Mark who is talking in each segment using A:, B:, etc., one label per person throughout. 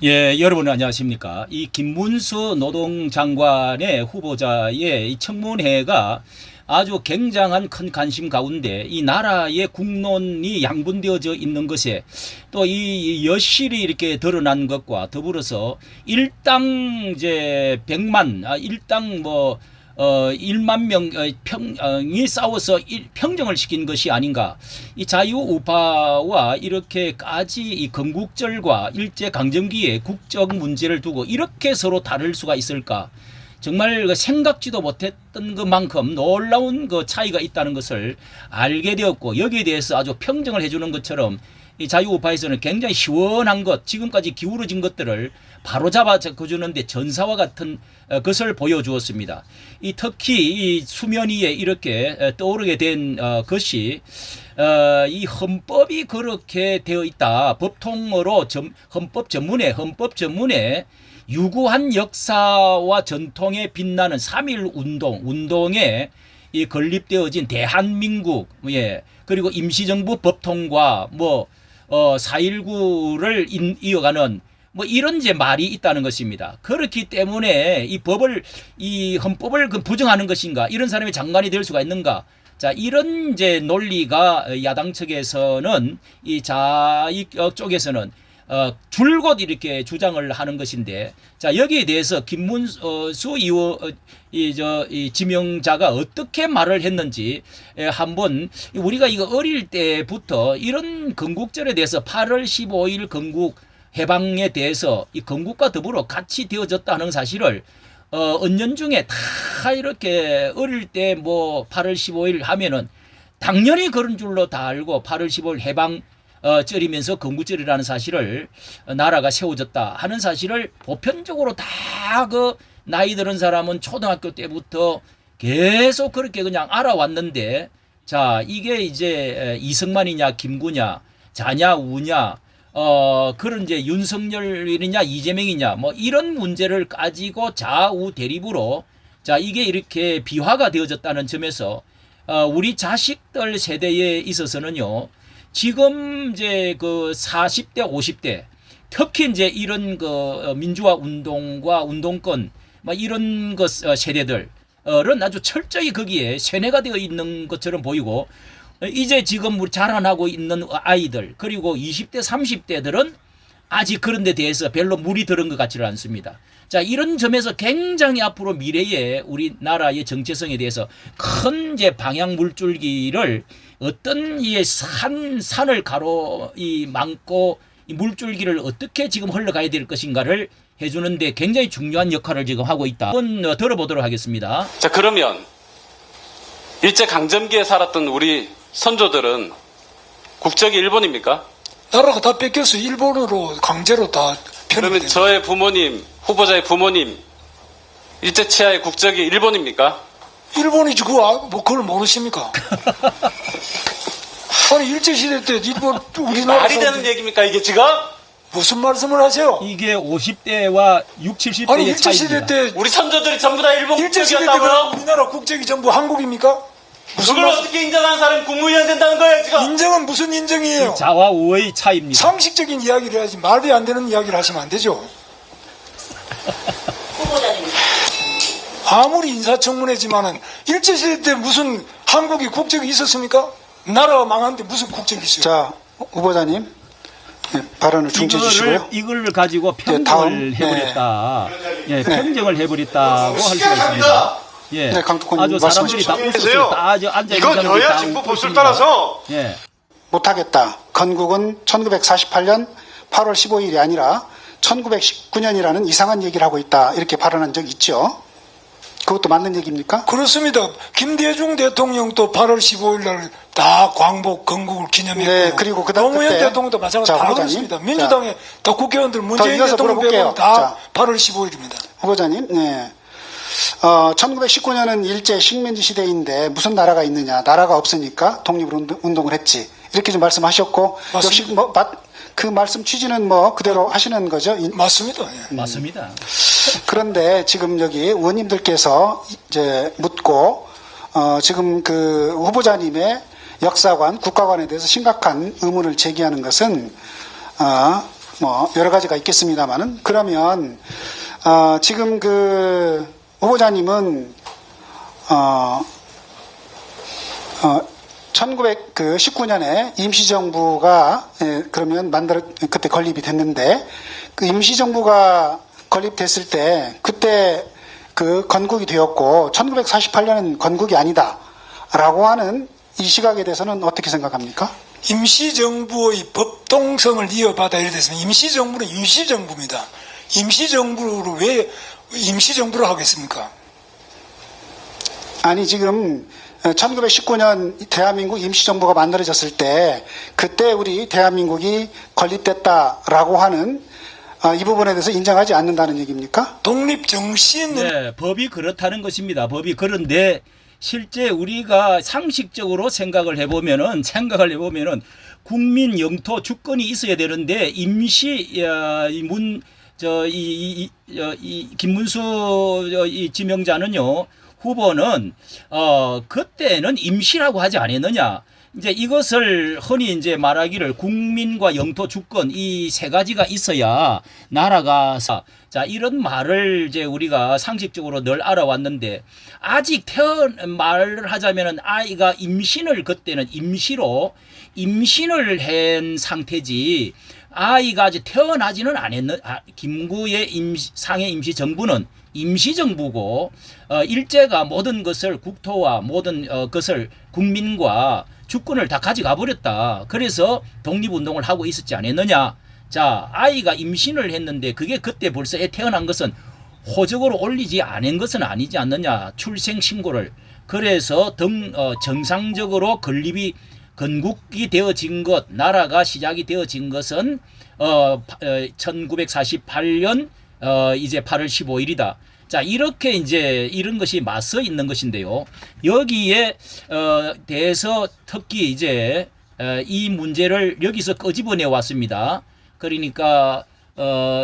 A: 예, 여러분 안녕하십니까. 이 김문수 노동장관의 후보자의 이 청문회가 아주 굉장한 큰 관심 가운데 이 나라의 국론이 양분되어져 있는 것에 또 이 여실히 이렇게 드러난 것과 더불어서 일당 이제 100만, 일당 1만 평이 싸워서 평정을 시킨 것이 아닌가. 이 자유우파와 이렇게까지 이 건국절과 일제강점기의 국적 문제를 두고 이렇게 서로 다를 수가 있을까. 정말 생각지도 못했던 것만큼 놀라운 그 차이가 있다는 것을 알게 되었고, 여기에 대해서 아주 평정을 해주는 것처럼 이 자유우파에서는 굉장히 시원한 것, 지금까지 기울어진 것들을 바로잡아 주는데 전사와 같은 것을 보여주었습니다. 특히 이 수면 위에 이렇게 떠오르게 된 것이 이 헌법이 그렇게 되어 있다. 법통어로 헌법 전문에 유구한 역사와 전통에 빛나는 3.1 운동에 이 건립되어진 대한민국, 예, 그리고 임시정부 법통과 4.19를 이어가는 이런 이제 말이 있다는 것입니다. 그렇기 때문에 이 헌법을 부정하는 것인가? 이런 사람이 장관이 될 수가 있는가? 자, 이런 이제 논리가 야당 측에서는 이 자익 쪽에서는 줄곧 이렇게 주장을 하는 것인데, 자, 여기에 대해서 김문수 이 지명자가 어떻게 말을 했는지 한번 우리가 이거 어릴 때부터 이런 건국절에 대해서 8월 15일 건국 해방에 대해서 이 건국과 더불어 같이 되어졌다는 사실을 은연중에 다 이렇게 어릴 때 8월 15일 하면은 당연히 그런 줄로 다 알고 8월 15일 해방 절이면서 건국절이라는 사실을 나라가 세워졌다 하는 사실을 보편적으로 다 그 나이 들은 사람은 초등학교 때부터 계속 그렇게 그냥 알아왔는데, 자, 이게 이제 이승만이냐 김구냐 자냐 우냐 그런 이제 윤석열이냐 이재명이냐 이런 문제를 가지고 좌우 대립으로, 자, 이게 이렇게 비화가 되어졌다는 점에서 우리 자식들 세대에 있어서는요, 지금 이제 그 40대 50대 특히 이제 이런 그 민주화 운동과 운동권 이런 것 세대들은 아주 철저히 거기에 세뇌가 되어 있는 것처럼 보이고, 이제 지금 우리 자라나고 있는 아이들 그리고 20대 30대들은 아직 그런 데 대해서 별로 물이 들은 것 같지는 않습니다. 자, 이런 점에서 굉장히 앞으로 미래의 우리나라의 정체성에 대해서 큰 이제 방향 물줄기를 어떤 이 산을 막고 이 물줄기를 어떻게 지금 흘러가야 될 것인가를 해주는데 굉장히 중요한 역할을 지금 하고 있다. 한번 들어보도록 하겠습니다.
B: 자, 그러면 일제 강점기에 살았던 우리 선조들은 국적이 일본입니까?
C: 나라가 다 뺏겨서 일본으로 강제로 다
B: 그러면
C: 편입된.
B: 저의 부모님, 후보자의 부모님 일제 치하의 국적이 일본입니까?
C: 일본이지 그걸 모르십니까? 아니 일제시대 때 일본 우리나라
B: 말이 되는 얘기입니까 이게 지금?
C: 무슨 말씀을 하세요?
A: 이게 50대와 60,
C: 아니
A: 70대의
C: 일제시대
A: 차이입니다.
C: 때
B: 우리 선조들이 전부 다 일본
C: 일제시대 때
B: 국적이었다고요?
C: 그럼 우리나라 국적이 전부 한국입니까?
B: 그걸 어떻게 인정한 사람이 국무위원 된다는 거예요 지금?
C: 인정은 무슨 인정이에요?
A: 자와 우의 차이입니다.
C: 상식적인 이야기를 해야지 말이 안 되는 이야기를 하시면 안 되죠. 아무리 인사청문회지만은 일제시대 때 무슨 한국이 국적이 있었습니까? 나라가 망하는데 무슨 국적이 있어요?
D: 자, 후보자님, 네, 발언을 중지해 주시고요.
A: 이걸 가지고 평정을
D: 다음,
A: 해버렸다. 예, 평정을 해버렸다고 할 수가 있습니다. 예,
D: 네, 강특훈
A: 아주 사람들이 다 웃었어요. 다 앉아 있는
E: 이건
A: 사람들이
E: 여야
A: 다
E: 진보
A: 웃고
E: 보수를
A: 있습니다.
E: 따라서
A: 예.
D: 못하겠다. 건국은 1948년 8월 15일이 아니라 1919년이라는 이상한 얘기를 하고 있다. 이렇게 발언한 적 있죠. 그것도 맞는 얘기입니까?
C: 그렇습니다. 김대중 대통령도 8월 15일 날 다 광복 건국을 기념했고,
D: 네, 그리고 그다음
C: 노무현
D: 그때
C: 대통령도 마찬가지로
D: 자,
C: 다
D: 후보자님.
C: 그렇습니다. 민주당의 다 국회의원들 문재인
D: 이어서
C: 대통령
D: 물어볼게요.
C: 빼고 다
D: 자.
C: 8월 15일입니다.
D: 후보자님, 네. 1919년은 일제 식민지 시대인데 무슨 나라가 있느냐. 나라가 없으니까 독립운동을 했지. 이렇게 좀 말씀하셨고,
C: 맞습니다.
D: 역시 그 말씀 취지는 그대로 하시는 거죠?
C: 맞습니다. 예.
A: 맞습니다.
D: 그런데 지금 여기 의원님들께서 이제 묻고, 지금 그 후보자님의 역사관, 국가관에 대해서 심각한 의문을 제기하는 것은, 뭐 여러 가지가 있겠습니다만은 그러면 지금 그 후보자님은 1919년에 임시정부가 그러면 그때 건립이 됐는데 그 임시정부가 건립됐을 때 그때 그 건국이 되었고 1948년은 건국이 아니다라고 하는 이 시각에 대해서는 어떻게 생각합니까?
C: 임시정부의 법동성을 이어받아야 돼서 임시정부는 임시정부입니다. 임시정부를 왜 임시정부를 하겠습니까?
D: 아니 지금 1919년 대한민국 임시정부가 만들어졌을 때 그때 우리 대한민국이 건립됐다라고 하는 이 부분에 대해서 인정하지 않는다는 얘기입니까?
C: 독립정신은
A: 네, 법이 그렇다는 것입니다. 법이 그런데 실제 우리가 상식적으로 생각을 해보면은 국민 영토 주권이 있어야 되는데 김문수 지명자는요, 후보는 그때는 임시라고 하지 않았느냐. 이제 이것을 흔히 이제 말하기를 국민과 영토 주권 이 세 가지가 있어야 나라가 자 이런 말을 이제 우리가 상식적으로 늘 알아왔는데 아직 말을 하자면은 아이가 임신을 그때는 임신을 한 상태지 아이가 아직 태어나지는 않았는 김구의 상해 임시정부는 임시정부고 일제가 모든 것을 국토와 모든 것을 국민과 주권을 다 가져가 버렸다. 그래서 독립운동을 하고 있었지 않았느냐. 자, 아이가 임신을 했는데 그게 그때 벌써 애 태어난 것은 호적으로 올리지 않은 것은 아니지 않느냐. 출생신고를. 그래서 정상적으로 건국이 되어진 것, 나라가 시작이 되어진 것은 1948년 이제 8월 15일이다. 자, 이렇게 이제 이런 것이 맞서 있는 것인데요. 여기에 대해서 특히 이제 이 문제를 여기서 끄집어내 왔습니다. 그러니까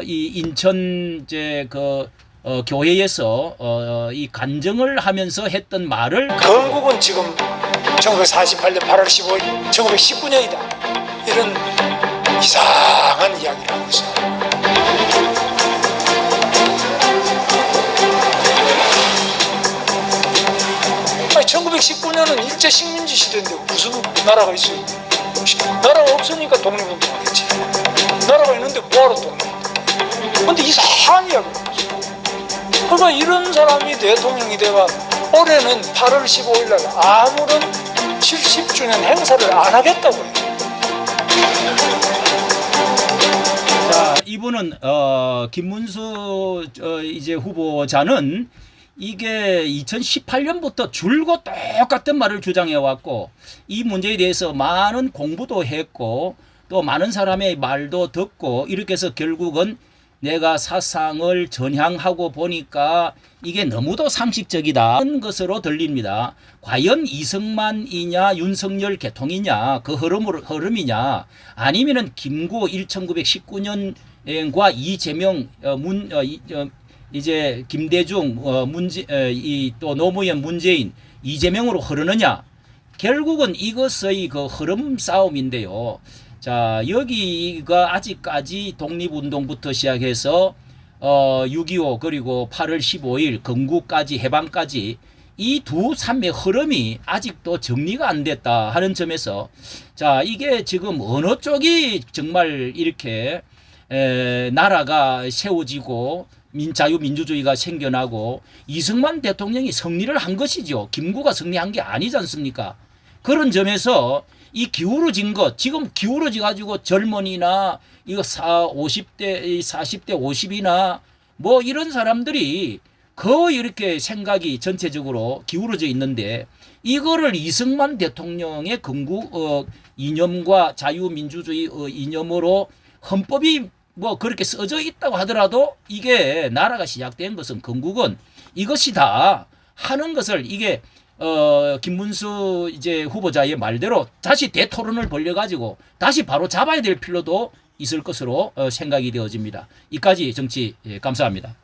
A: 이 인천 이제 교회에서 이 간증을 하면서 했던 말을
C: 건국은 지금 1948년 8월 15일 1919년이다. 이런 이상한 이야기를 하고 있어요. 1919년은 일제 식민지 시대인데 무슨 나라가 있어요? 나라가 없으니까 독립운동하겠지. 나라가 있는데 뭐하러 독립운동? 근데 이상한 이야기를 하고 있어요. 그러니까 이런 사람이 대통령이 되면 올해는 8월 15일 날 아무런 70주년 행사를 안 하겠다고 해요.
A: 자, 이분은 김문수 이제 후보자는 이게 2018년부터 줄곧 똑같은 말을 주장해 왔고 이 문제에 대해서 많은 공부도 했고 또 많은 사람의 말도 듣고 이렇게 해서 결국은 내가 사상을 전향하고 보니까 이게 너무도 상식적이다 하는 것으로 들립니다. 과연 이승만이냐 윤석열 개통이냐 그 흐름이냐 아니면은 김구 1919년과 이재명 이제 김대중 또 노무현 문재인 이재명으로 흐르느냐 결국은 이것의 그 흐름 싸움인데요. 자, 여기가 아직까지 독립운동부터 시작해서 6.25 그리고 8월 15일 건국까지 해방까지 이 두 삶의 흐름이 아직도 정리가 안 됐다 하는 점에서 자, 이게 지금 어느 쪽이 정말 이렇게 나라가 세워지고 자유민주주의가 생겨나고 이승만 대통령이 승리를 한 것이죠. 김구가 승리한 게 아니지 않습니까? 그런 점에서 이 기울어진 것, 지금 기울어져 가지고 젊은이나 이거 50대, 40대, 50이나 뭐 이런 사람들이 거의 이렇게 생각이 전체적으로 기울어져 있는데 이거를 이승만 대통령의 건국 이념과 자유민주주의 이념으로 헌법이 뭐 그렇게 써져 있다고 하더라도 이게 나라가 시작된 것은 건국은 이것이다 하는 것을 이게 김문수 이제 후보자의 말대로 다시 대토론을 벌려가지고 다시 바로 잡아야 될 필요도 있을 것으로 생각이 되어집니다. 이까지 정치 감사합니다.